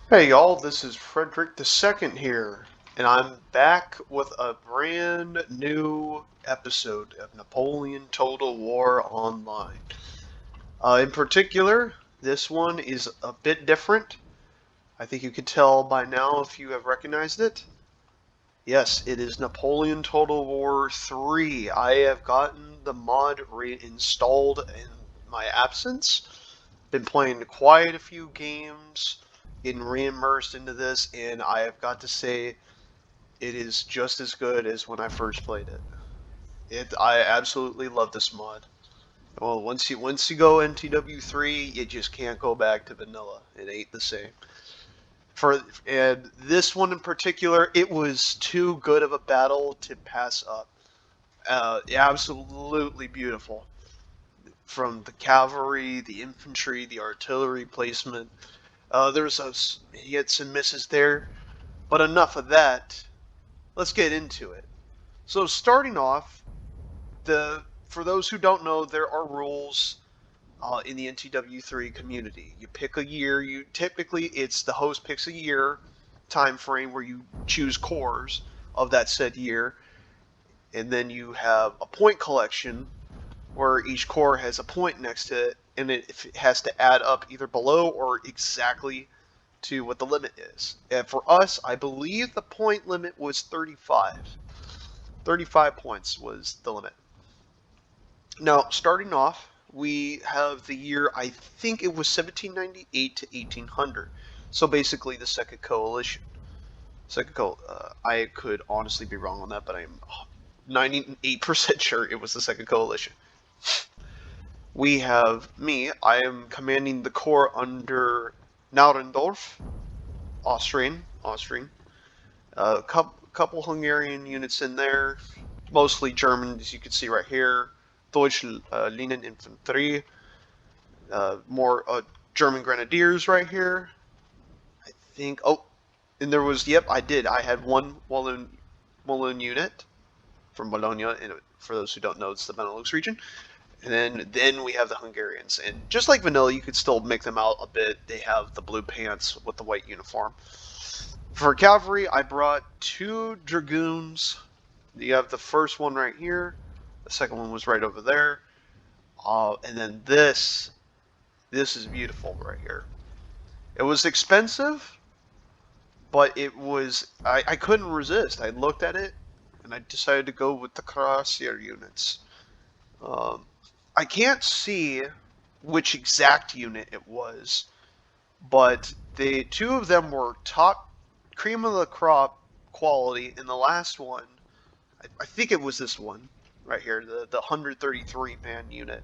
Hey y'all, this is Frederick II here, and I'm back with a brand new episode of Napoleon Total War Online. In particular, this one is a bit different. I think you could tell by now if you have recognized it. Yes, it is Napoleon Total War 3. I have gotten the mod reinstalled in my absence. Been playing quite a few games, getting re-immersed into this, and I have got to say it is just as good as when I first played it. I absolutely love this mod. Well, once you go NTW3, you just can't go back to vanilla. It ain't the same. And this one in particular, it was too good of a battle to pass up. Absolutely beautiful. From the cavalry, the infantry, the artillery placement. There's hits and misses there, but enough of that. Let's get into it. So starting off, for those who don't know, there are rules in the NTW3 community. You pick a year. You typically it's the host picks a year time frame where you choose cores of that said year, and then you have a point collection where each core has a point next to it, and it has to add up either below or exactly to what the limit is. And for us, I believe the point limit was 35. 35 points was the limit. Now, starting off, we have the year, I think it was 1798 to 1800. So basically the Second Coalition. I could honestly be wrong on that, but I'm 98% sure it was the Second Coalition. We have me. I am commanding the corps under Naudendorf, Austrian. A couple Hungarian units in there, mostly German, as you can see right here. Deutsche Linieninfanterie, more German Grenadiers right here. I think. Oh, and there was. Yep, I did. I had one Walloon unit from Bologna, and for those who don't know, it's the Benelux region. And then we have the Hungarians, and just like vanilla, you could still make them out a bit. They have the blue pants with the white uniform. For cavalry, I brought two dragoons. You have the first one right here. The second one was right over there. And then this is beautiful right here. It was expensive, but I couldn't resist. I looked at it, and I decided to go with the cuirassier units. Um, I can't see which exact unit it was, but the two of them were top cream of the crop quality, and the last one, I think it was this one right here, the 133 man unit.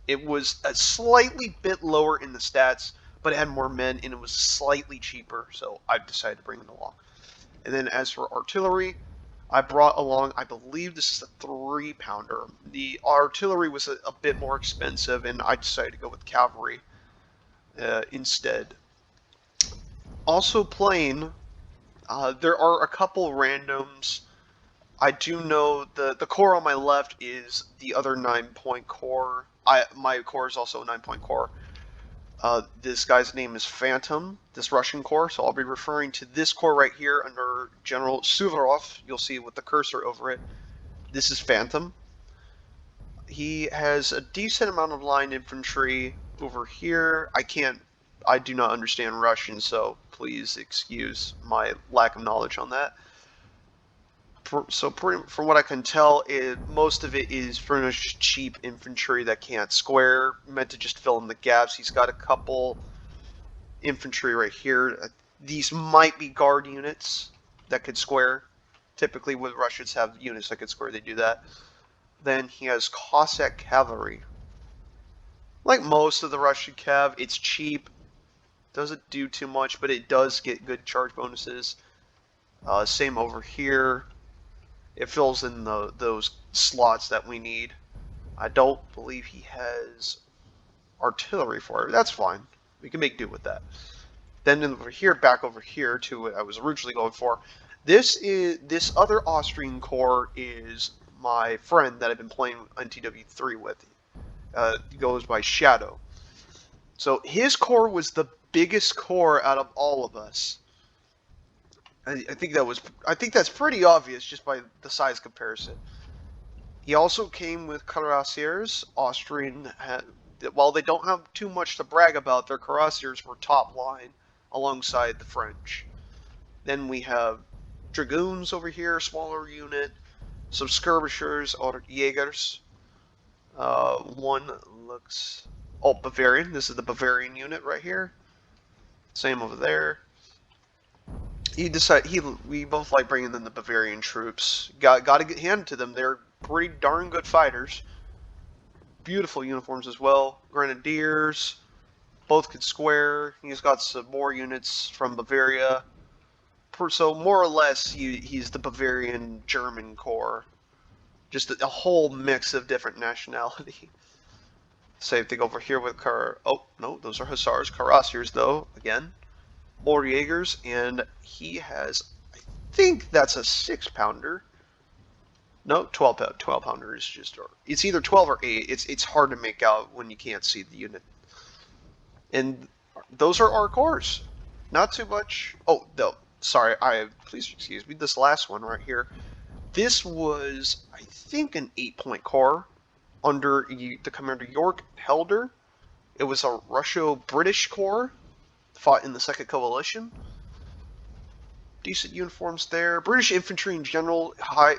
It was a slightly bit lower in the stats, but it had more men and it was slightly cheaper, so I decided to bring it along. And then as for artillery, I brought along, I believe this is a 3-pounder. The artillery was a bit more expensive, and I decided to go with cavalry instead. Also playing, there are a couple randoms. I do know the core on my left is the other 9-point core. My core is also a 9-point core. This guy's name is Phantom, this Russian corps, so I'll be referring to this corps right here under General Suvorov. You'll see with the cursor over it. This is Phantom. He has a decent amount of line infantry over here. I do not understand Russian, so please excuse my lack of knowledge on that. From what I can tell, most of it is pretty much cheap infantry that can't square, meant to just fill in the gaps. He's got a couple infantry right here. These might be guard units that could square. Typically, when Russians have units that could square, they do that. Then he has Cossack cavalry. Like most of the Russian cav, it's cheap. Doesn't do too much, but it does get good charge bonuses. Same over here. It fills in those slots that we need. I don't believe he has artillery for it. That's fine. We can make do with that. Then back over here to what I was originally going for. This other Austrian corps is my friend that I've been playing NTW3 with. He goes by Shadow. So his corps was the biggest corps out of all of us. I think that's pretty obvious just by the size comparison. He also came with cuirassiers. Austrian had, while they don't have too much to brag about, their cuirassiers were top line alongside the French. Then we have dragoons over here, smaller unit, some skirmishers or Jaegers. One looks, oh, Bavarian. This is the Bavarian unit right here. Same over there. We both like bringing in the Bavarian troops. Got to get handed to them. They're pretty darn good fighters. Beautiful uniforms as well. Grenadiers, both could square. He's got some more units from Bavaria. So more or less, he's the Bavarian German Corps. Just a whole mix of different nationality. Same thing over here with oh, no, those are Hussars. Cuirassiers, though, again. More Jaegers, and he has, I think that's a 6-pounder. No, 12-pounder is just, it's either 12 or 8. It's hard to make out when you can't see the unit. And those are our corps. Not too much. Oh, no, sorry, please excuse me. This last one right here. This was, I think, an 8-point corps under the Commander York Helder. It was a Russo-British corps. Fought in the Second Coalition. Decent uniforms there. British infantry in general,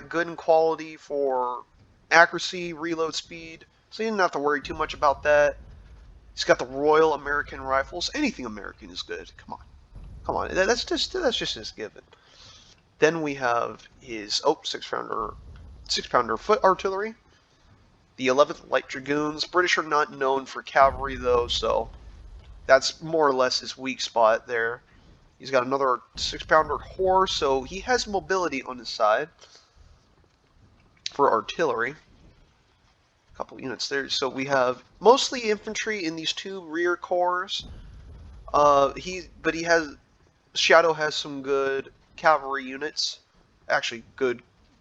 good in quality for accuracy, reload speed. So you didn't have to worry too much about that. He's got the Royal American Rifles. Anything American is good. Come on. That's just his given. Then we have his 6-pounder foot artillery. The 11th Light Dragoons. British are not known for cavalry though, so that's more or less his weak spot there. He's got another 6-pounder horse, so he has mobility on his side for artillery. A couple units there. So we have mostly infantry in these 2 rear corps. Shadow has some good cavalry units. Actually,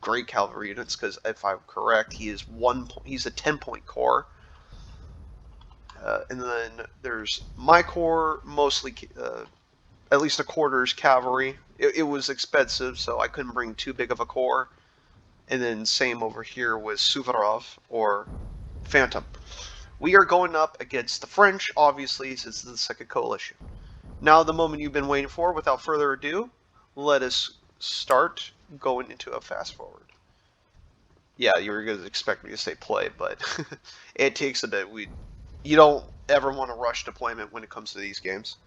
great cavalry units, because if I'm correct, he's a 10-point corps. And then there's my corps, mostly, at least a quarter's cavalry. It was expensive, so I couldn't bring too big of a corps. And then same over here with Suvorov, or Phantom. We are going up against the French, obviously, since it's the Second Coalition. Now the moment you've been waiting for, without further ado, let us start going into a fast forward. Yeah, you were going to expect me to say play, but it takes a bit. You don't ever want to rush deployment when it comes to these games.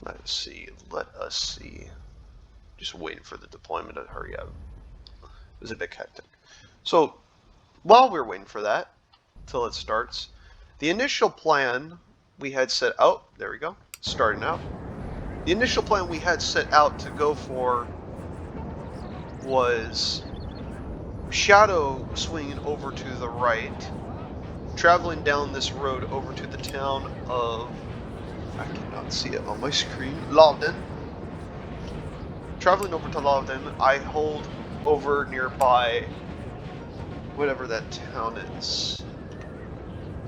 Let us see. Just waiting for the deployment to hurry up. It was a bit hectic. So, while we're waiting for that, till it starts, the initial plan we had set out, there we go, starting out. The initial plan we had set out to go for was Shadow swinging over to the right, traveling down this road over to the town of, I cannot see it on my screen, Lavden. Traveling over to Lavden, I hold over nearby whatever that town is.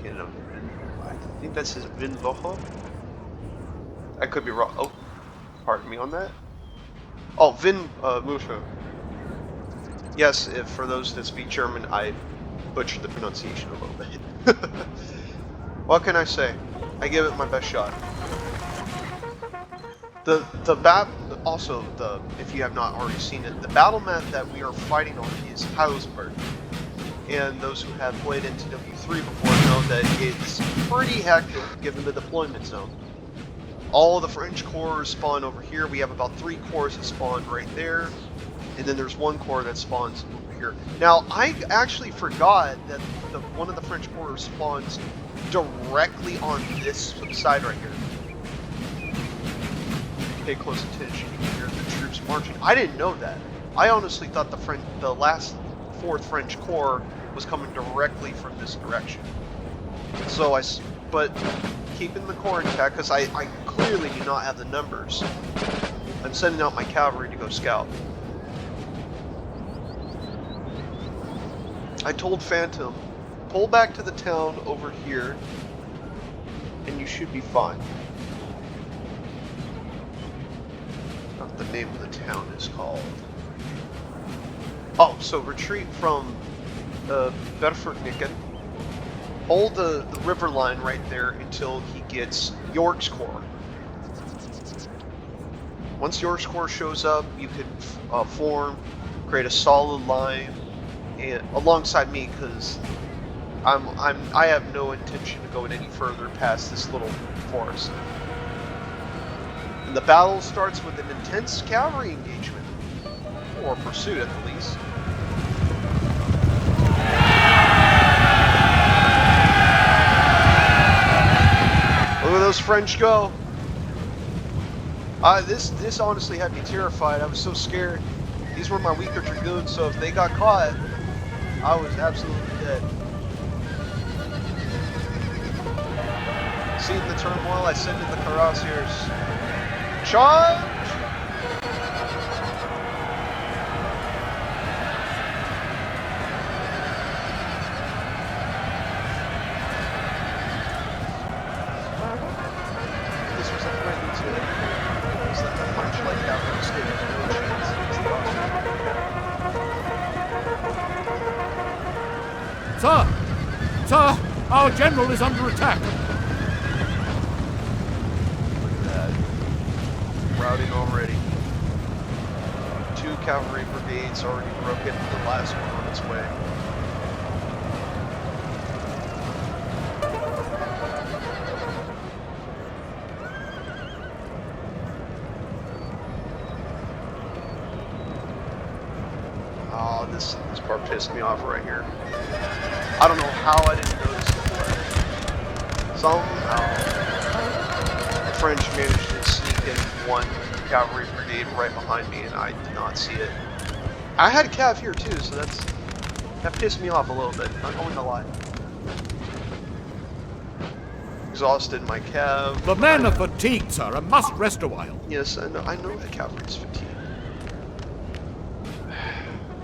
I think that says Vinvoho. I could be wrong. Oh, pardon me on that. Oh, Musha. Yes, for those that speak German, I butchered the pronunciation a little bit. What can I say? I give it my best shot. If you have not already seen it, the battle map that we are fighting on is Hausberg. And those who have played NTW3 before know that it's pretty hectic given the deployment zone. All the French corps spawn over here. We have about 3 corps that spawn right there. And then there's 1 corps that spawns over here. Now, I actually forgot that one of the French corps spawns directly on this side right here. Pay close attention. You can hear the troops marching. I didn't know that. I honestly thought the last 4th French Corps was coming directly from this direction. So but keeping the corps intact, because I clearly do not have the numbers. I'm sending out my cavalry to go scout. I told Phantom, pull back to the town over here, and you should be fine. What the name of the town is called. Oh, so retreat from Berfernicken. Hold the river line right there until he gets York's Corps. Once York's Corps shows up, you can form, create a solid line, and alongside me, because I have no intention of going any further past this little forest. And the battle starts with an intense cavalry engagement, or pursuit at the least. Look at those French go. This honestly had me terrified. I was so scared. These were my weaker dragoons, so if they got caught, I was absolutely dead. Seeing the turmoil, I sent in the cuirassiers. Charge! This was a friendly too. Is that the punch like that for the state of no chance against the Austrians? Sir! Sir! Our general is under attack! Look at that. Routing already. 2 cavalry brigades already broken, the last one on its way. Oh, this part pissed me off right here. I don't know how I didn't notice it, but somehow the French managed to sneak in 1 cavalry brigade right behind me, and I did not see it. I had a cav here too, so that pissed me off a little bit, not going to lie. Exhausted my cav. The men are fatigued, sir, and must rest a while. Yes, I know the cavalry is fatigued.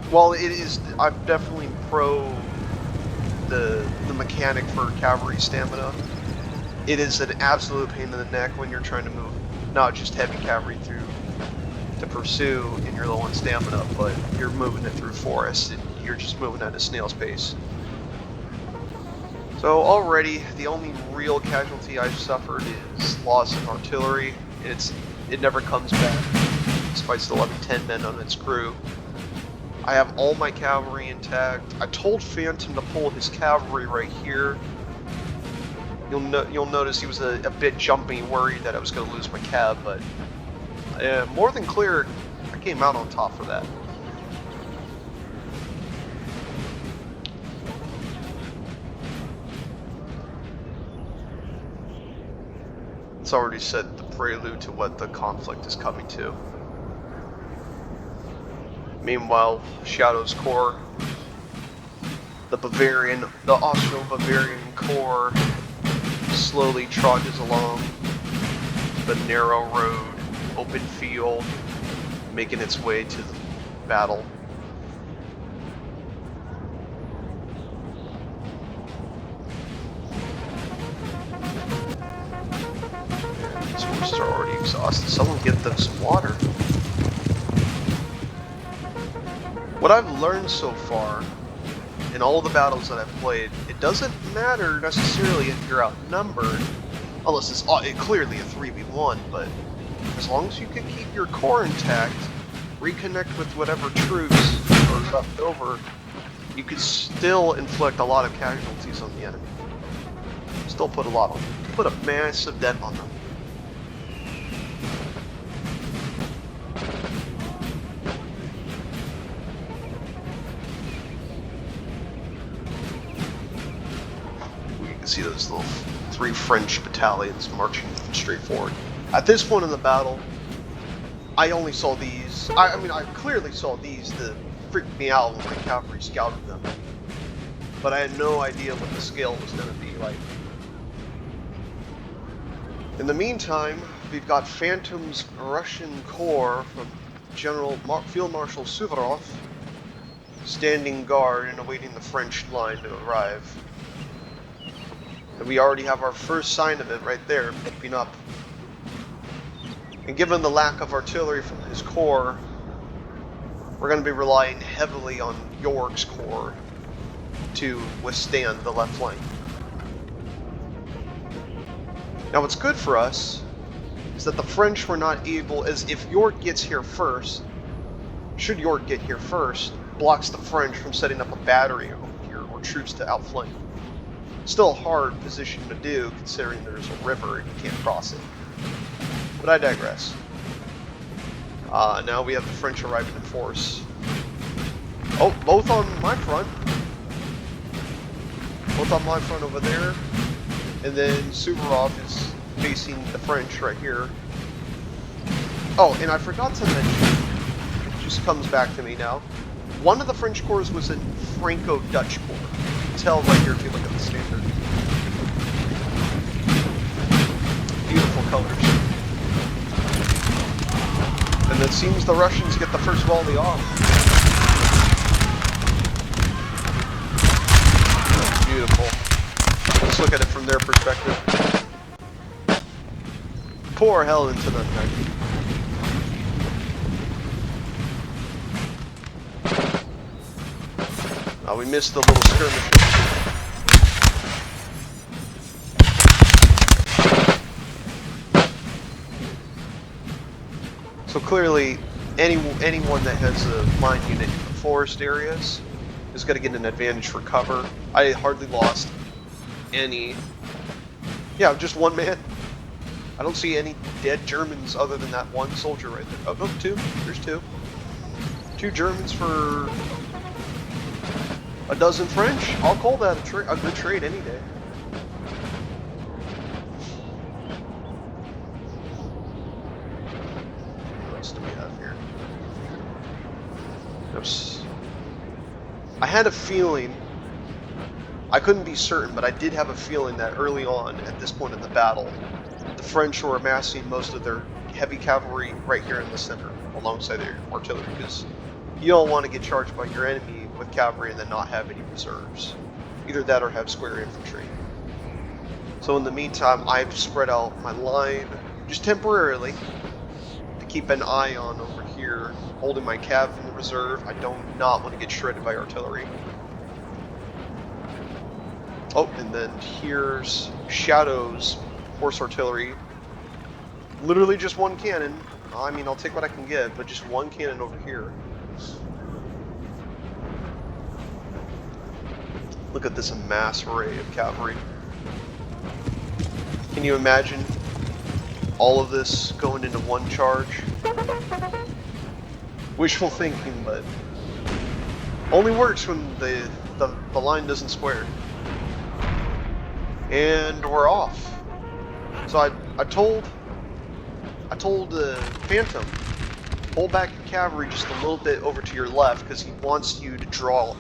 Well, it is. I'm definitely pro the mechanic for cavalry stamina. It is an absolute pain in the neck when you're trying to move not just heavy cavalry through to pursue and you're low on stamina, but you're moving it through forest and you're just moving at a snail's pace. So already the only real casualty I've suffered is loss of artillery. It never comes back, despite still having 10 men on its crew. I have all my cavalry intact. I told Phantom to pull his cavalry right here. You'll notice he was a bit jumpy, worried that I was going to lose my cav, but more than clear, I came out on top for that. It's already set the prelude to what the conflict is coming to. Meanwhile, Shadow's Corps, the Austro-Bavarian Corps, slowly trudges along the narrow road, open field, making its way to the battle. These horses are already exhausted. Someone get them some water. What I've learned so far in all the battles that I've played, it doesn't matter necessarily if you're outnumbered, unless it's clearly a 3v1, but as long as you can keep your core intact, reconnect with whatever troops are left over, you can still inflict a lot of casualties on the enemy. Still put a massive dent on them. See those little 3 French battalions marching straight forward. At this point in the battle, I only saw these. I mean, I clearly saw these that freaked me out when my cavalry scouted them. But I had no idea what the scale was going to be like. In the meantime, we've got Phantom's Russian Corps from Field Marshal Suvorov standing guard and awaiting the French line to arrive. And we already have our first sign of it right there, peeping up. And given the lack of artillery from his corps, we're going to be relying heavily on York's corps to withstand the left flank. Now what's good for us is that the French were not able, as if York gets here first, should York get here first, blocks the French from setting up a battery over here or troops to outflank. Still a hard position to do considering there's a river and you can't cross it. But I digress. Now we have the French arriving in force. Oh, both on my front. Both on my front over there. And then Suvorov is facing the French right here. Oh, and I forgot to mention, it just comes back to me now. One of the French corps was a Franco-Dutch corps. You can tell right here if you look at the standard. Beautiful colors. And it seems the Russians get the first volley off. Beautiful. Let's look at it from their perspective. Pour hell into them, man. We missed the little skirmish. So clearly, anyone that has a line unit in the forest areas is going to get an advantage for cover. I hardly lost any. Yeah, just one man. I don't see any dead Germans other than that one soldier right there. Oh, no, two. There's two. Two Germans for a dozen French. I'll call that a good trade any day. What else do we have here? Oops. I had a feeling, I couldn't be certain, but I did have a feeling that early on, at this point in the battle, the French were amassing most of their heavy cavalry right here in the center, alongside their artillery, because you don't want to get charged by your enemy with cavalry and then not have any reserves. Either that or have square infantry. So in the meantime, I've spread out my line, just temporarily, to keep an eye on over here, holding my cav in reserve. I do not want to get shredded by artillery. Oh, and then here's Shadow's horse artillery. Literally just one cannon. I mean, I'll take what I can get, but just one cannon over here. Look at this mass array of cavalry. Can you imagine all of this going into one charge? Wishful thinking, but only works when the line doesn't square. And we're off. So I told Phantom, pull back your cavalry just a little bit over to your left because he wants you to draw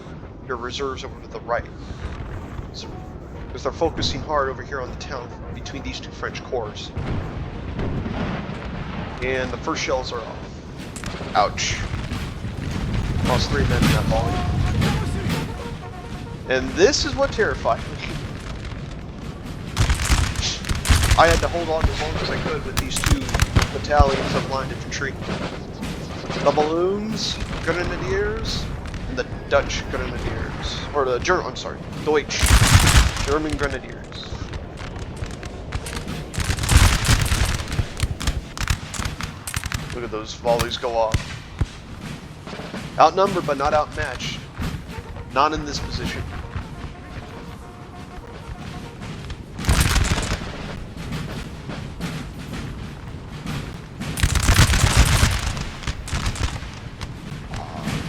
your reserves over to the right. So, because they're focusing hard over here on the town between these two French corps. And the first shells are off. Ouch. Lost 3 men in that volley. And this is what terrified me. I had to hold on as long as I could with these two battalions of line infantry. The Balloons, Grenadiers, and the Dutch Grenadiers. Or the German, I'm sorry, Deutsch. German Grenadiers. Look at those volleys go off. Outnumbered but not outmatched. Not in this position.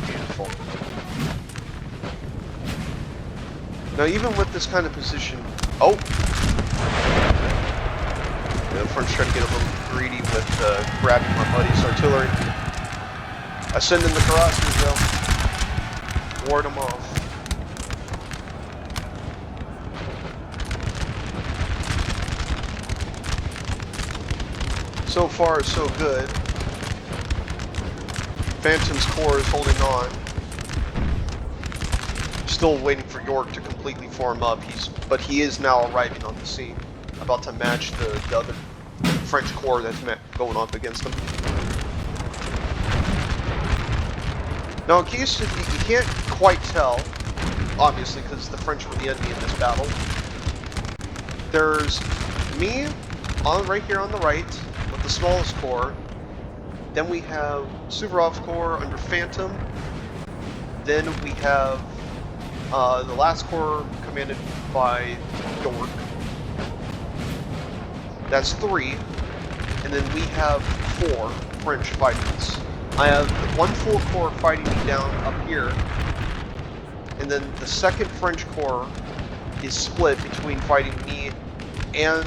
Beautiful. Now even with this kind of position, oh! The French trying to get a little greedy with grabbing my buddy's artillery. I send in the cuirassiers though. Ward them off. So far, so good. Phantom's corps is holding on. still waiting for York to completely form up. But he is now arriving on the scene, about to match the other French corps that's going up against him. Now, in case you can't quite tell, obviously, because the French were the enemy in this battle, there's me right here on the right with the smallest corps. Then we have Suvorov's corps under Phantom. Then we have the last corps commanded by York. That's 3. And then we have 4 French fighters. I have 1 full corps fighting me down up here. And then the 2nd French corps is split between fighting me and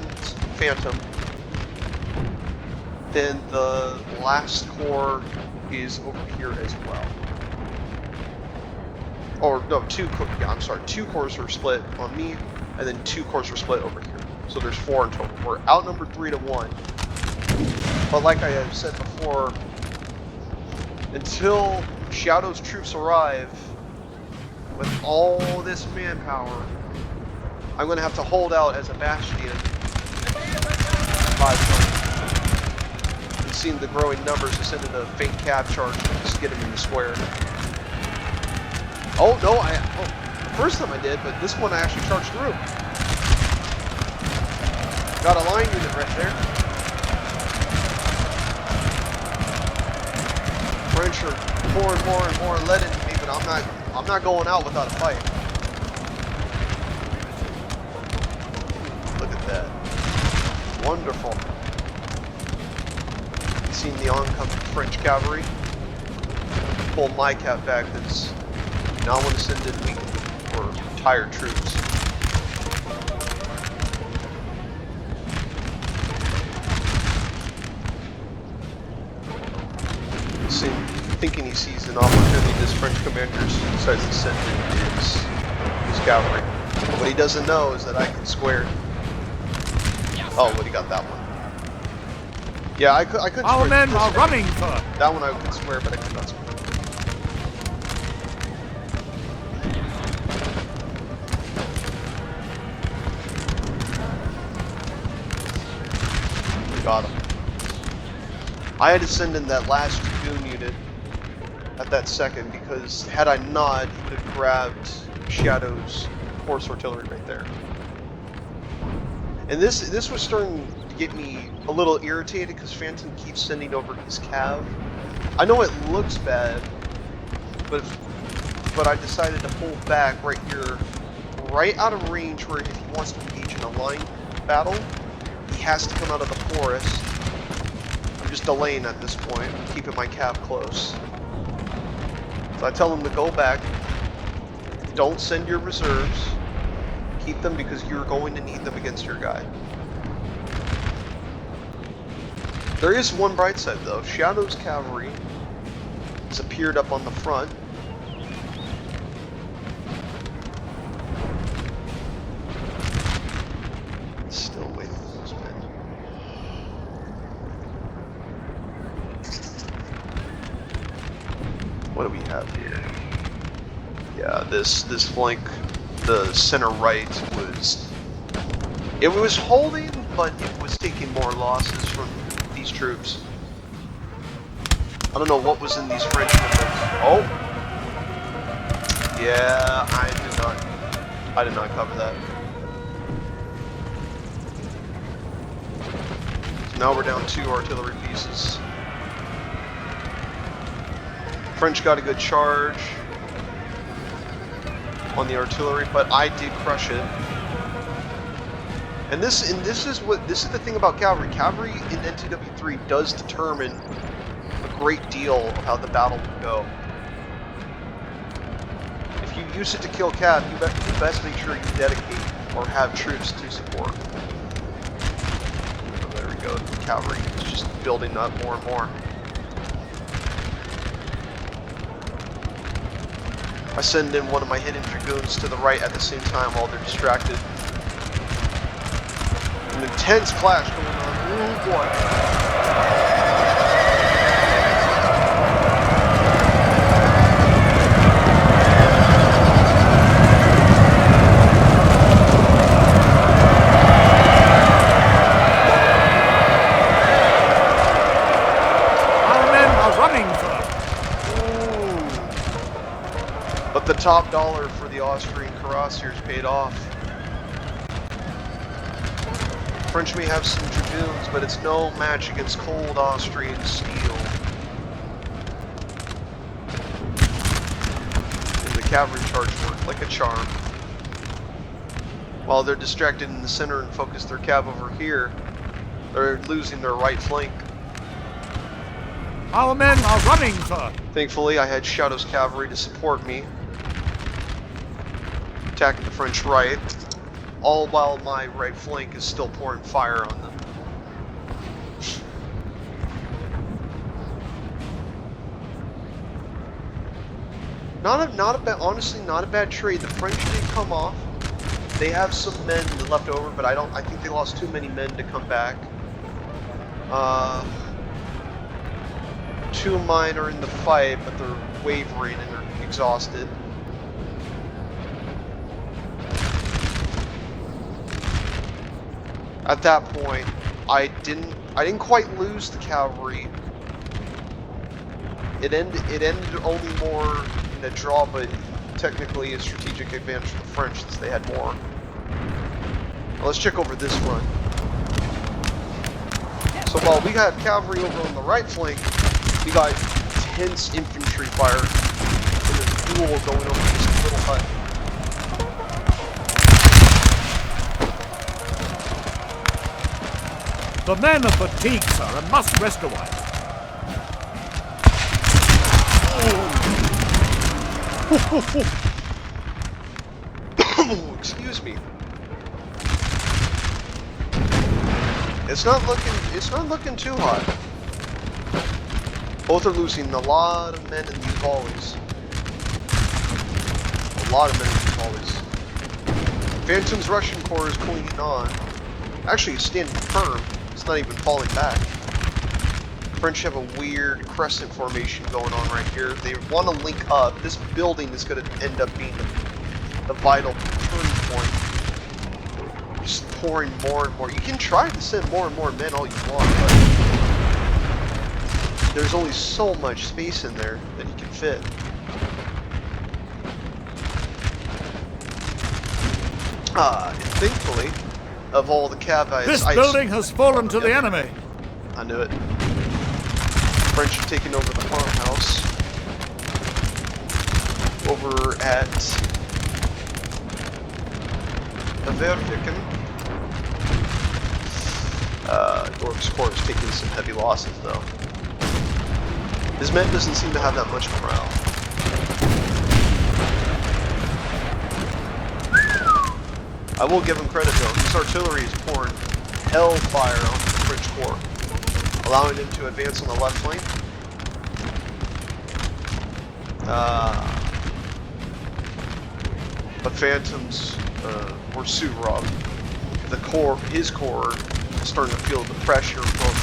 Phantom. Then the last corps is over here as well. Or no, 2 corps are split on me, and then 2 corps are split over here. So there's 4 in total. We're outnumbered 3-1. But like I have said before, until Shadow's troops arrive with all this manpower, I'm going to have to hold out as a bastion. 5 times. And seeing the growing numbers, to send in a faint cav charge and just get him in the square. Oh no, the first time I did, but this one I actually charged through. Got a line unit right there. French are pouring more and more lead into me, but I'm not going out without a fight. Look at that. Wonderful. You seen the oncoming French cavalry? Pull my cap back, that's not want to send in weak or tired troops. Thinking he sees an opportunity, this French commander decides to send in his cavalry. What he doesn't know is that I can square. Oh, but he got that one. Yeah, I could. Our men are running for that one. I could square, but I could not square. Got him. I had to send in that last Dragoon unit at that second, because had I not, he would have grabbed Shadow's horse artillery right there. And this was starting to get me a little irritated, because Phantom keeps sending over his cav. I know it looks bad, but I decided to pull back right here, right out of range, where if he wants to engage in a line battle, he has to come out of the forest. I'm just delaying at this point, keeping my cav close. So I tell him to go back, don't send your reserves, keep them because you're going to need them against your guy. There is one bright side though. Shadow's cavalry has appeared up on the front. Still waiting for those men. What do we have here? Yeah, this flank, the center right was holding, but it was taking more losses from these troops. I don't know what was in these French numbers. Oh, yeah, I did not cover that. So now we're down 2 artillery pieces. French got a good charge on the artillery, but I did crush it. And this is the thing about cavalry. Cavalry in NTW3 does determine a great deal of how the battle will go. If you use it to kill cav, you best make sure you dedicate or have troops to support. Oh, there we go. The cavalry is just building up more and more. I send in one of my hidden dragoons to the right at the same time while they're distracted. An intense clash going on. Oh boy. top dollar for the Austrian cuirassiers paid off. French may have some dragoons, but it's no match against cold Austrian steel. And the cavalry charge worked like a charm. While they're distracted in the center and focus their cav over here, they're losing their right flank. Our men are running, sir. Thankfully, I had Shadow's cavalry to support me, attacking the French right, all while my right flank is still pouring fire on them. Honestly, not a bad trade. The French did come off. They have some men left over, but I think they lost too many men to come back. Two of mine are in the fight, but they're wavering and are exhausted. At that point, I didn't quite lose the cavalry. It ended only more in a draw, but technically a strategic advantage for the French since they had more. Now let's check over this front. So while we got cavalry over on the right flank, we got intense infantry fire in a duel going over this little hut. The men are fatigued, sir, and must rest a while. Excuse me. It's not looking too hot. Both are losing a lot of men in these volleys. A lot of men in these volleys. Phantom's Russian corps is clinging on. Actually, it's standing firm. It's not even falling back. French have a weird crescent formation going on right here. They want to link up. This building is going to end up being the vital turning point. Just pouring more and more. You can try to send more and more men all you want, but there's only so much space in there that you can fit. And thankfully, of all the cav This building has fallen to the enemy. I knew it. French have taken over the farmhouse over at Verdiken. York's corps is taking some heavy losses though. His men doesn't seem to have that much morale. I will give him credit though. His artillery is pouring hellfire on the French corps, allowing him to advance on the left flank. But Phantoms were Suvorov. His corps is starting to feel the pressure from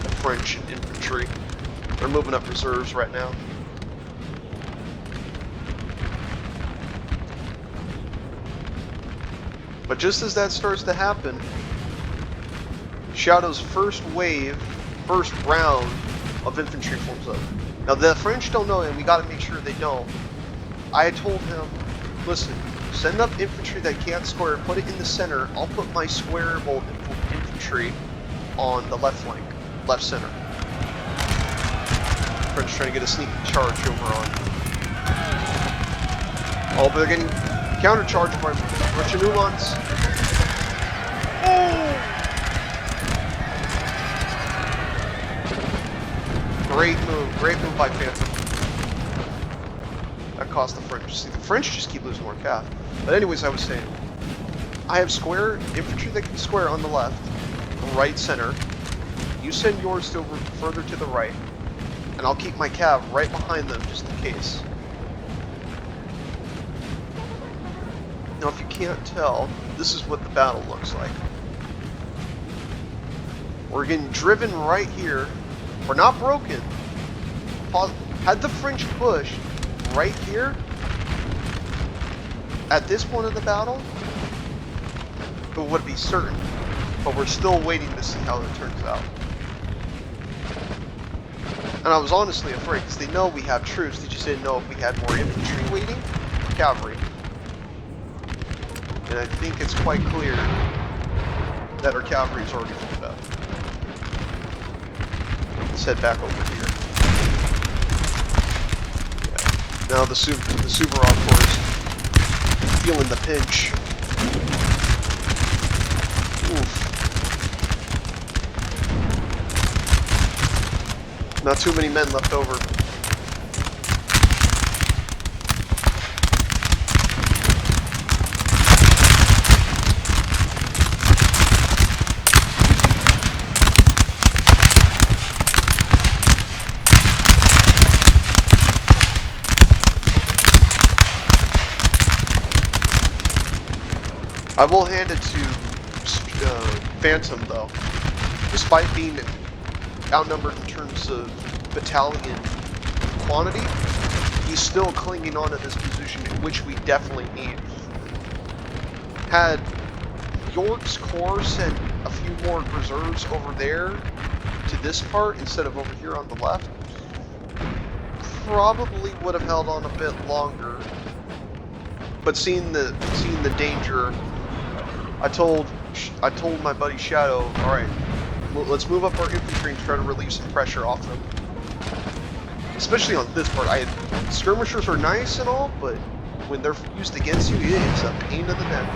the French infantry. They're moving up reserves right now. But just as that starts to happen, Shadow's first round of infantry forms up. Now the French don't know, and we gotta make sure they don't. I told him, listen, send up infantry that can't square, put it in the center. I'll put my squareable infantry on the left flank, left center. French trying to get a sneaky charge over on. Oh, but they're getting countercharged by Russian Uhlans. Oh! Great move by Phantom. That cost the French. See, the French just keep losing more cav. But anyways, I was saying, I have square infantry that can square on the left, right center. You send yours over further to the right, and I'll keep my cav right behind them just in case. Now, if you can't tell, this is what the battle looks like. We're getting driven right here. We're not broken. Had the French pushed right here, at this point of the battle, it would be certain. But we're still waiting to see how it turns out. And I was honestly afraid, because they know we have troops, they just didn't know if we had more infantry waiting. cavalry. And I think it's quite clear that our cavalry is already filled up. Let's head back over here. Yeah. Now the Suvorov Corps feeling the pinch. Oof. Not too many men left over. I will hand it to Phantom, though. Despite being outnumbered in terms of battalion quantity, he's still clinging on to this position, which we definitely need. Had York's Corps sent a few more reserves over there to this part instead of over here on the left, probably would have held on a bit longer. But seeing the danger, I told my buddy Shadow, all right, let's move up our infantry and try to relieve some pressure off them. Especially on this part, skirmishers are nice and all, but when they're used against you, it's a pain in the neck.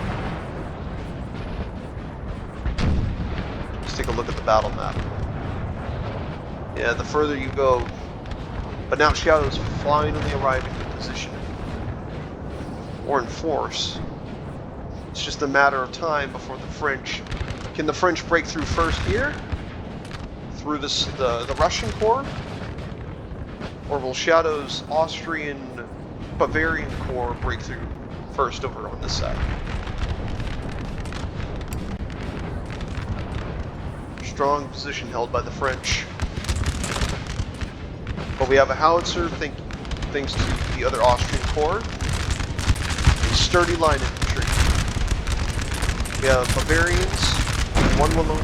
Let's take a look at the battle map. Yeah, the further you go, but now Shadow's finally arriving in position, or in force. It's just a matter of time before the French. Can the French break through first here? Through the Russian Corps? Or will Shadow's Austrian Bavarian Corps break through first over on this side? Strong position held by the French. But we have a howitzer thanks to the other Austrian Corps. A sturdy line infantry. We have Bavarians, one will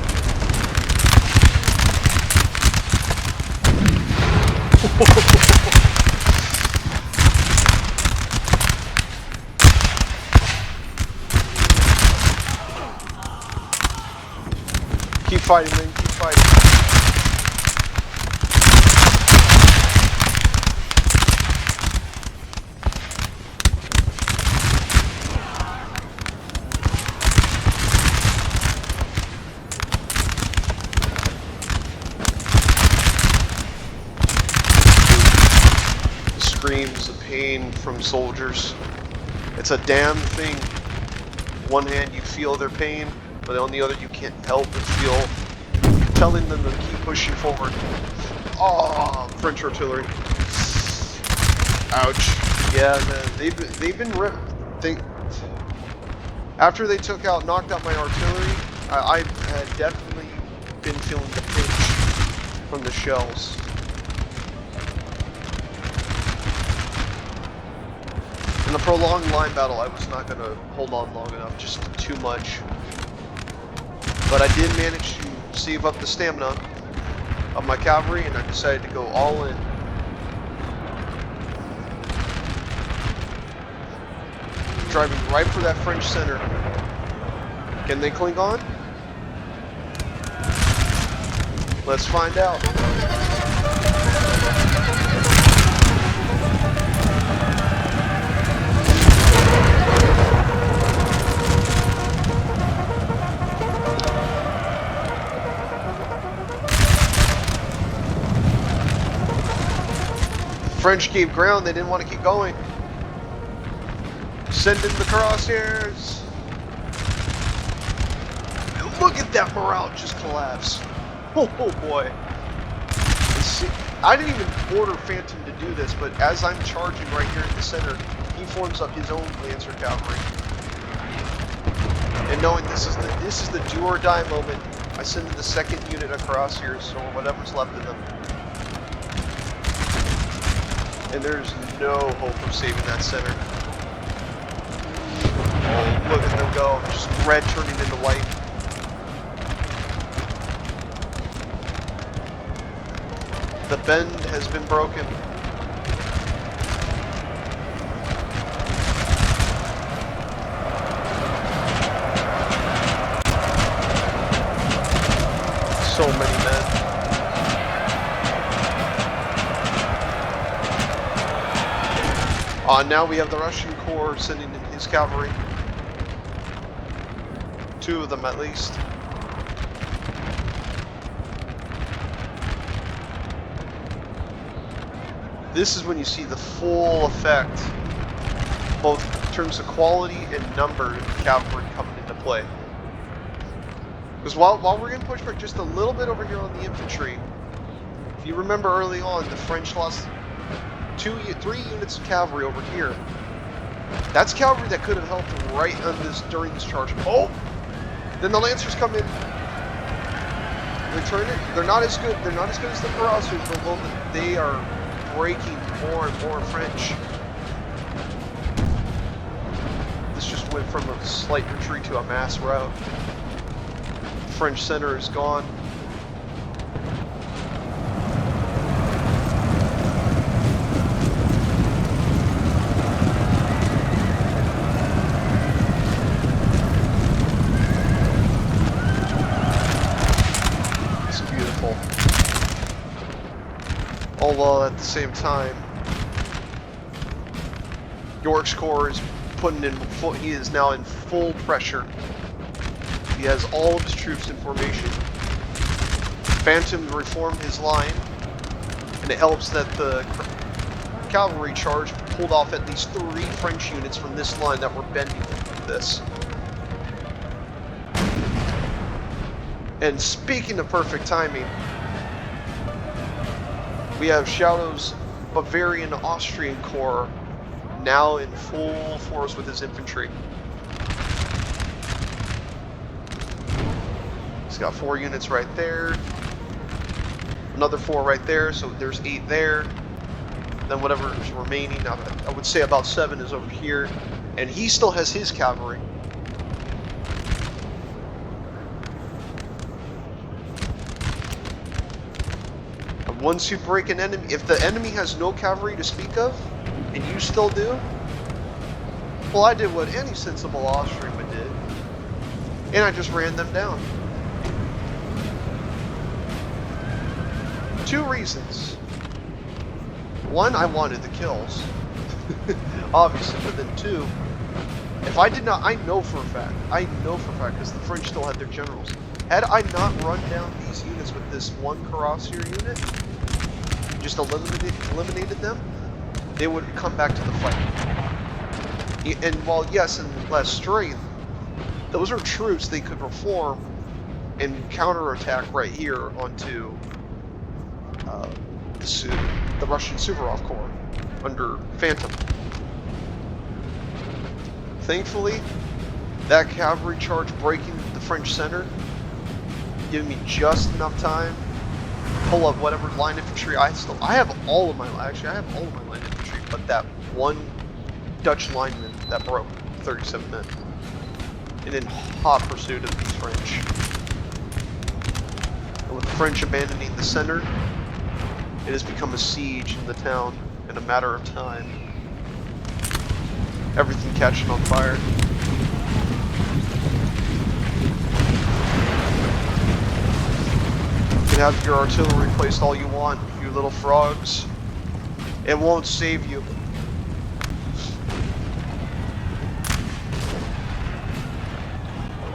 Keep fighting, man, keep fighting. Screams of pain from soldiers. It's a damn thing. One hand you feel their pain, but on the other you can't help but feel telling them to keep pushing forward. Oh, French artillery. Ouch. Yeah, man, they've been ripped. After they knocked out my artillery, I had definitely been feeling the pinch from the shells. In a prolonged line battle, I was not going to hold on long enough, just too much. But I did manage to save up the stamina of my cavalry, and I decided to go all in. Driving right for that French center. Can they cling on? Let's find out. French gave ground, they didn't want to keep going. Send in the crosshairs. And look at that morale just collapse. Oh boy. I didn't even order Phantom to do this, but as I'm charging right here in the center, he forms up his own Lancer cavalry. And knowing this is the do or die moment, I send in the second unit across here, so whatever's left of them. And there's no hope of saving that center. Oh, look at them go. Just red turning into white. The bend has been broken. many men. Now we have the Russian Corps sending in his cavalry. 2 of them at least. This is when you see the full effect, both in terms of quality and number of cavalry coming into play. Because while we're going to push back just a little bit over here on the infantry, if you remember early on, the French lost 3 units of cavalry over here. That's cavalry that could have helped right on this during this charge. Oh! Then the Lancers come in. Return it. They're not as good. They're not as good as the Cuirassiers, but they are breaking more and more French. This just went from a slight retreat to a mass rout. French center is gone. Although at the same time, York's Corps is putting in full, he is now in full pressure. He has all of his troops in formation. Phantom reformed his line, and it helps that the cavalry charge pulled off at least 3 French units from this line that were bending this. And speaking of perfect timing, we have Shadow's Bavarian Austrian Corps now in full force with his infantry. He's got 4 units right there, another 4 right there, so there's 8 there. Then whatever is remaining, I would say about 7 is over here, and he still has his cavalry. Once you break an enemy, if the enemy has no cavalry to speak of, and you still do, well, I did what any sensible Austrian would do, and I just ran them down. 2 reasons. 1, I wanted the kills, obviously, but then 2, if I did not, I know for a fact, because the French still had their generals. Had I not run down these units with this 1 Cuirassier unit, just eliminated them, they would come back to the fight. And while yes, in less strength, those are troops they could reform and counterattack right here onto the Russian Suvorov Corps under Phantom. Thankfully, that cavalry charge breaking the French center, giving me just enough time to pull up whatever line infantry I have all of my line infantry, but that 1 Dutch lineman that broke, 37 men, and in hot pursuit of these French. And with the French abandoning the center, it has become a siege in the town in a matter of time. Everything catching on fire. You can have your artillery placed all you want, you little frogs. It won't save you.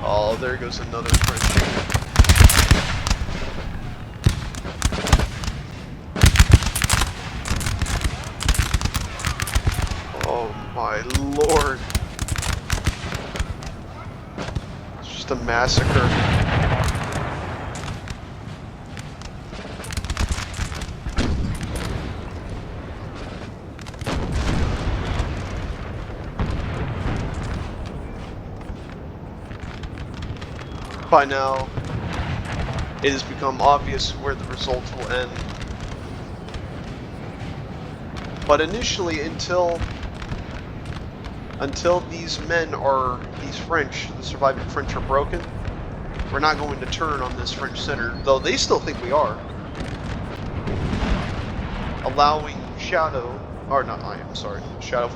Oh, there goes another French unit. Oh my lord. It's just a massacre. By now, it has become obvious where the results will end. But initially, until these French, the surviving French are broken, we're not going to turn on this French center, though they still think we are. Allowing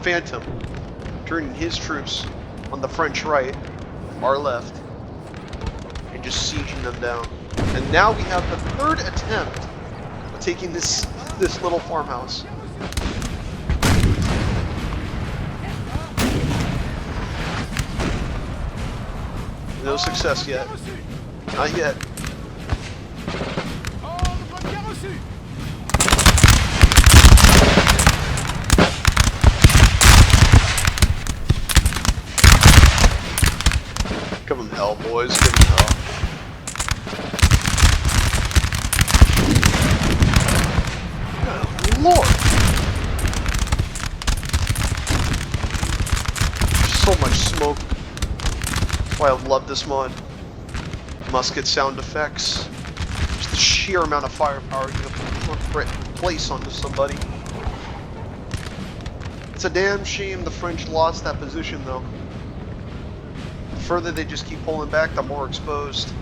Phantom, turning his troops on the French right, our left, and just sieging them down. And now we have the third attempt at taking this little farmhouse. No success yet. Not yet. Give them hell, boys. Give them hell. Good Lord. There's so much smoke. That's why I love this mod. Musket sound effects. Just the sheer amount of firepower you can place onto somebody. It's a damn shame the French lost that position, though. The further they just keep pulling back, the more exposed.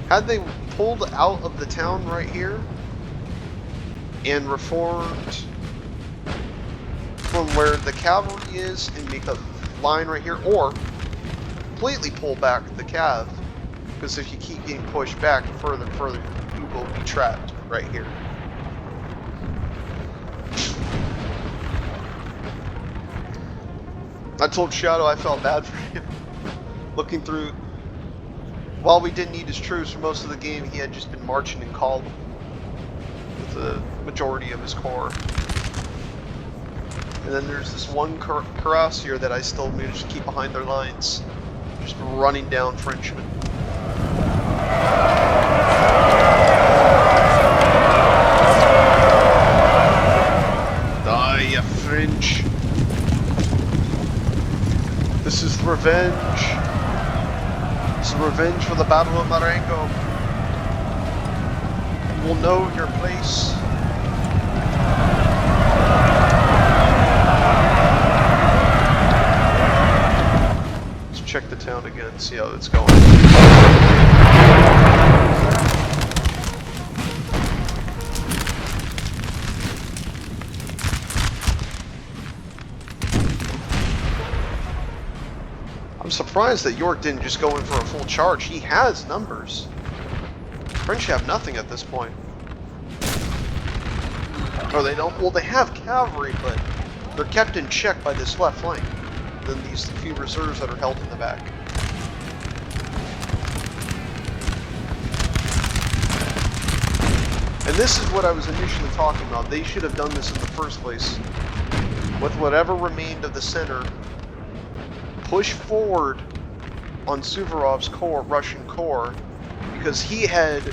Had they pulled out of the town right here and reformed from where the cavalry is and make a line right here, or completely pull back the cav, because if you keep getting pushed back further and further, you will be trapped right here. I told Shadow I felt bad for him. Looking through, while we didn't need his troops for most of the game, he had just been marching in column with the majority of his corps. And then there's this one cuirassier that I still managed to keep behind their lines, just running down Frenchmen. Die, you French! This is revenge. This is revenge for the Battle of Marengo. You will know your place. Let's check the town again, see how it's going. I'm surprised that York didn't just go in for a full charge. He has numbers. French have nothing at this point. Or they don't. Well, they have cavalry, but they're kept in check by this left flank. Then these few reserves that are held in the back. And this is what I was initially talking about. They should have done this in the first place. With whatever remained of the center, push forward on Suvorov's corps, Russian corps, because he had,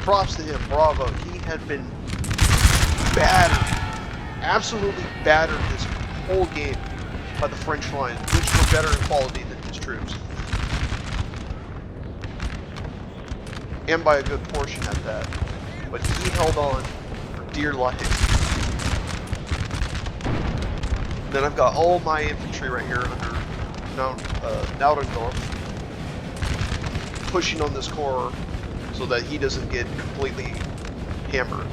props to him, bravo, he had been battered, absolutely battered this whole game by the French line, which were better in quality than his troops. And by a good portion at that. But he held on for dear life. Then I've got all my infantry right here under Naudendorf, pushing on this corps so that he doesn't get completely hammered.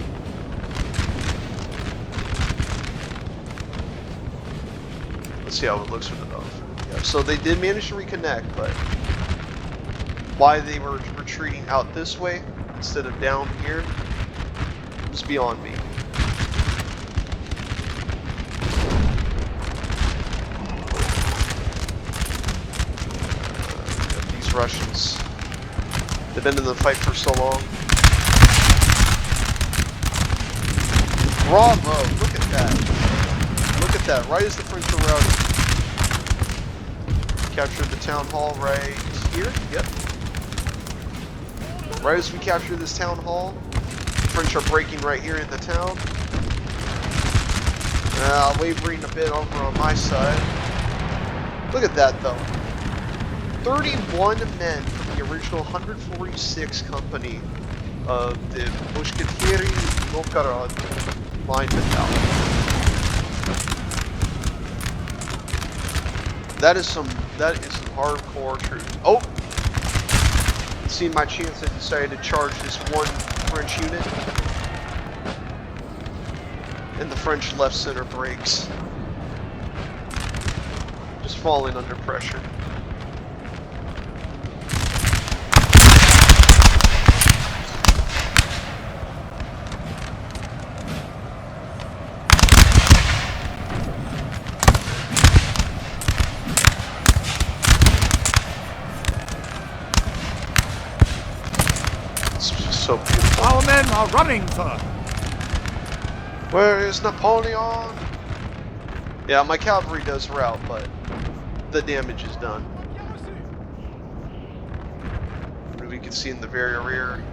Let's see how it looks from above. Yeah, so they did manage to reconnect, but why they were retreating out this way instead of down here is beyond me. Russians. They've been in the fight for so long. Bravo! Look at that. Look at that. Right as the French are routed. Captured the town hall right here. Yep. Right as we capture this town hall, the French are breaking right here in the town. Wavering a bit over on my side. Look at that though. 31 men from the original 146 company of the Mushketeri Novgorod line battalion. That is some hardcore troops. Oh! Seeing my chance, I decided to charge this one French unit. And the French left center breaks. Just falling under pressure. So beautiful. Our men are running, sir. Where is Napoleon? Yeah, my cavalry does rout, but the damage is done. We can see in the very rear.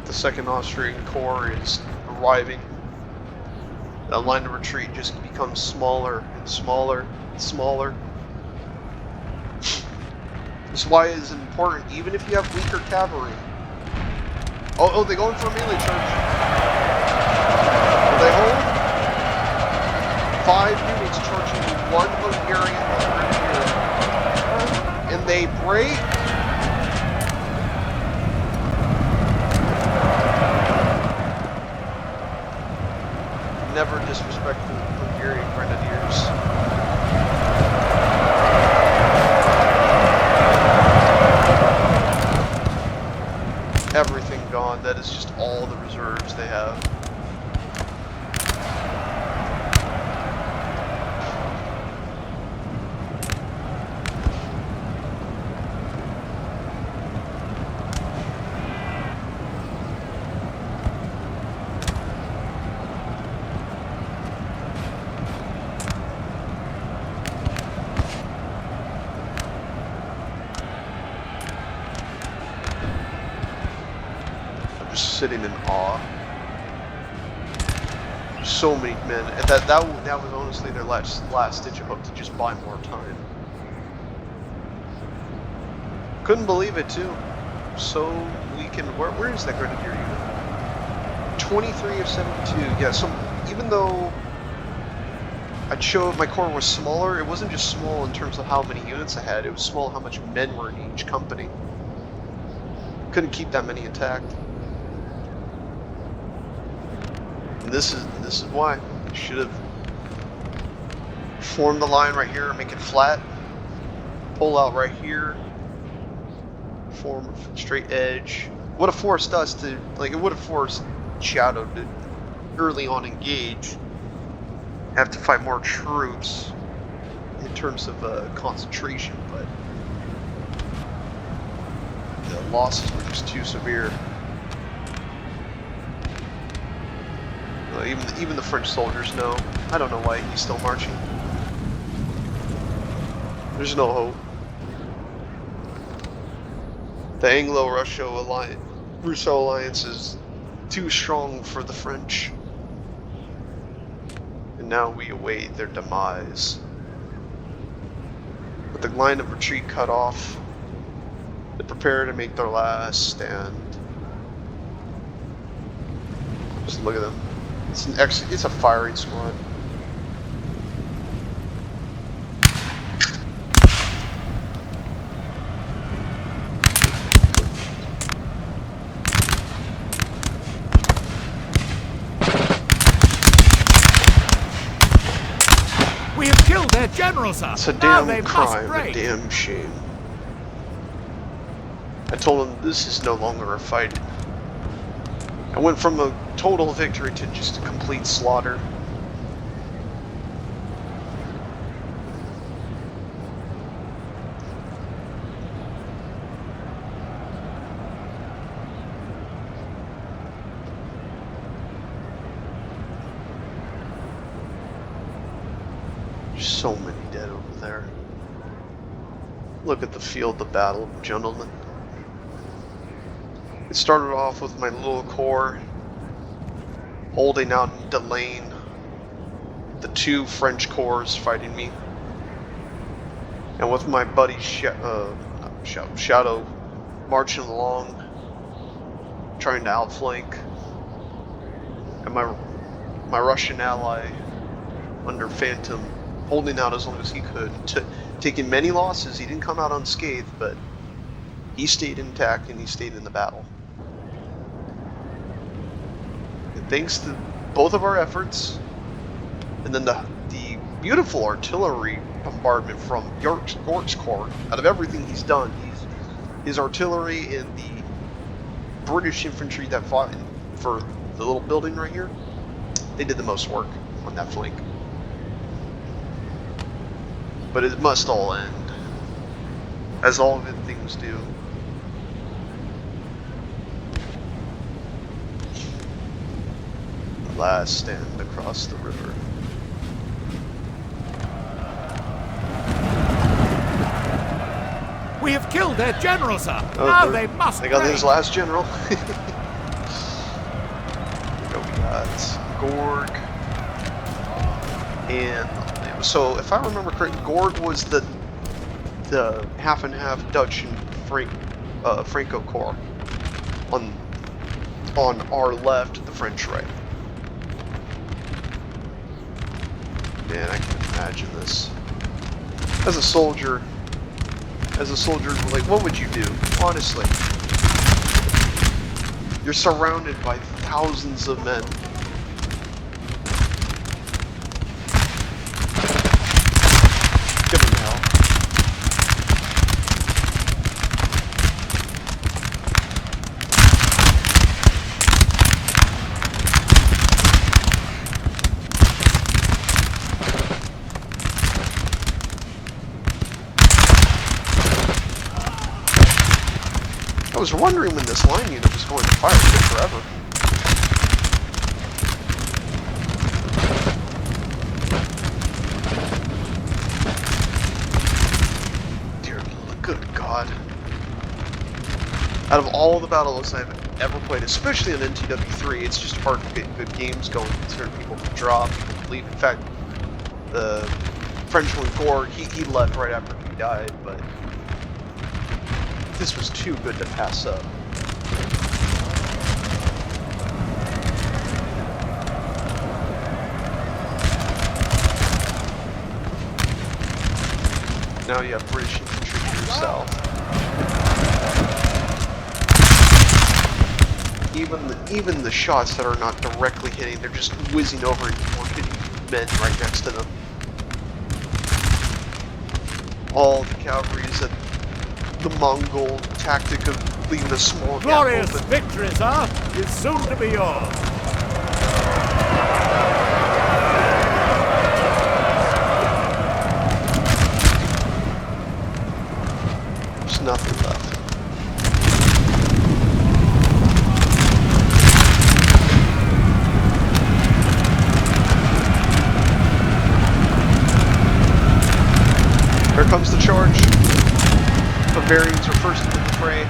The 2nd Austrian Corps is arriving. The line of retreat just becomes smaller and smaller and smaller. This is why it is important, even if you have weaker cavalry. Oh, they're going for a melee charge. Will they hold? 5 units charging 1 Hungarian grenadier. And they break. Never disrespect the Hungarian grenadiers. Everything gone. That is just all the reserves they have. Sitting in awe. So many men, and that was honestly their last ditch of hope to just buy more time. Couldn't believe it too. So weak and where is that grenadier unit? 23 of 72. Yeah. So even though I'd show my corps was smaller, it wasn't just small in terms of how many units I had. It was small how much men were in each company. Couldn't keep that many intact. And this is why. Should have formed the line right here, make it flat, pull out right here, form a straight edge. Would have forced us to, like, it would have forced Shadow to early on engage, have to fight more troops in terms of concentration, but the losses were just too severe. Even the French soldiers know. I don't know why he's still marching. There's no hope. The Russo alliance is too strong for the French. And now we await their demise. With the line of retreat cut off, they prepare to make their last stand. Just look at them. It's a firing squad. We have killed their general, sir. It's a Now damn crime, a damn shame. I told him this is no longer a fight. I went from a total victory to just a complete slaughter. There's so many dead over there. Look at the field of battle, gentlemen. It started off with my little corps holding out in Delane, the 2 French corps fighting me, and with my buddy Shadow marching along, trying to outflank, and my Russian ally under Phantom holding out as long as he could, taking many losses. He didn't come out unscathed, but he stayed intact and he stayed in the battle. Thanks to both of our efforts, and then the beautiful artillery bombardment from York's Corps. Out of everything he's done, his artillery and the British infantry that fought for the little building right here, they did the most work on that flank. But it must all end. as all good things do. The last stand across the river. We have killed their general, sir. Oh, Now they must They got break. his last general. We got Gorg. And so, if I remember correctly, Gorg was the half and half Dutch and Franco Corps on our left, the French right. Man, I can imagine this. As a soldier, like, what would you do? Honestly, you're surrounded by thousands of men. Give them hell. I was wondering when this line unit was going to fire. It took forever. Dear, good God. Out of all the battles I've ever played, especially on NTW3, it's just hard to get good games going considering people can drop, people can leave. In fact, the Frenchman Gorg, he left right after he died, but this was too good to pass up. Now you have British infantry to your south. Even the shots that are not directly hitting, they're just whizzing over and hitting men right next to them. All the cavalry is at the Mongol tactic of leaving a small gap Glorious open. victory, sir, is soon to be yours. There's nothing left. Here comes the charge. Bavarians are first into the fray.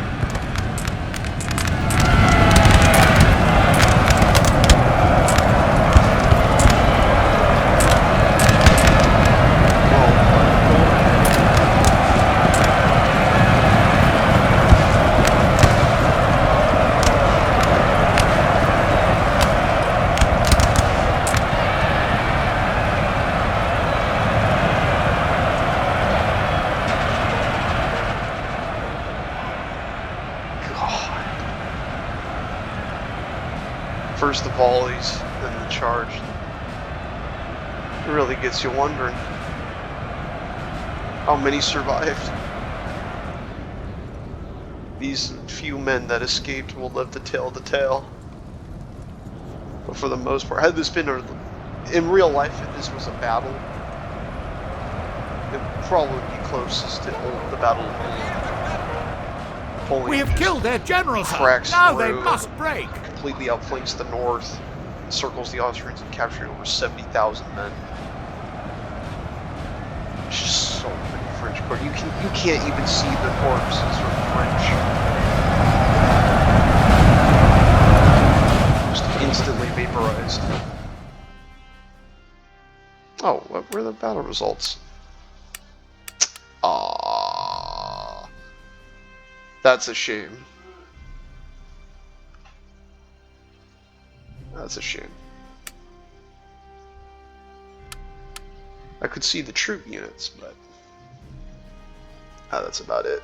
First the volleys, then the charge. It really gets you wondering how many survived. These few men that escaped will live to tell the tale. But for the most part, had this been in real life, if this was a battle, it would probably be closest to the Battle of Napoleon. We have killed their general, sir. Cracks Now they through, must break. completely outflanks the north, encircles the Austrians, and capturing over 70,000 men. It's just so many French corps. You can't even see the corpses from French. Just instantly vaporized. Oh, what were the battle results? Ah, that's a shame. That's a shame. I could see the troop units, but that's about it.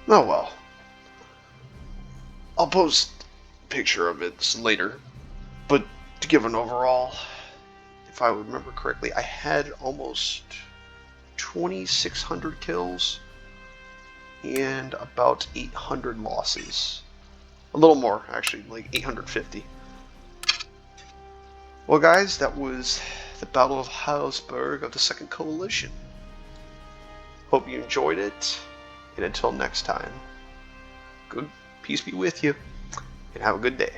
Oh well. I'll post a picture of it later. But to give an overall, if I remember correctly, I had almost 2,600 kills and about 800 losses. A little more, actually, like 850. Well, guys, that was the Battle of Heilsberg of the Second Coalition. Hope you enjoyed it, and until next time, good peace be with you, and have a good day.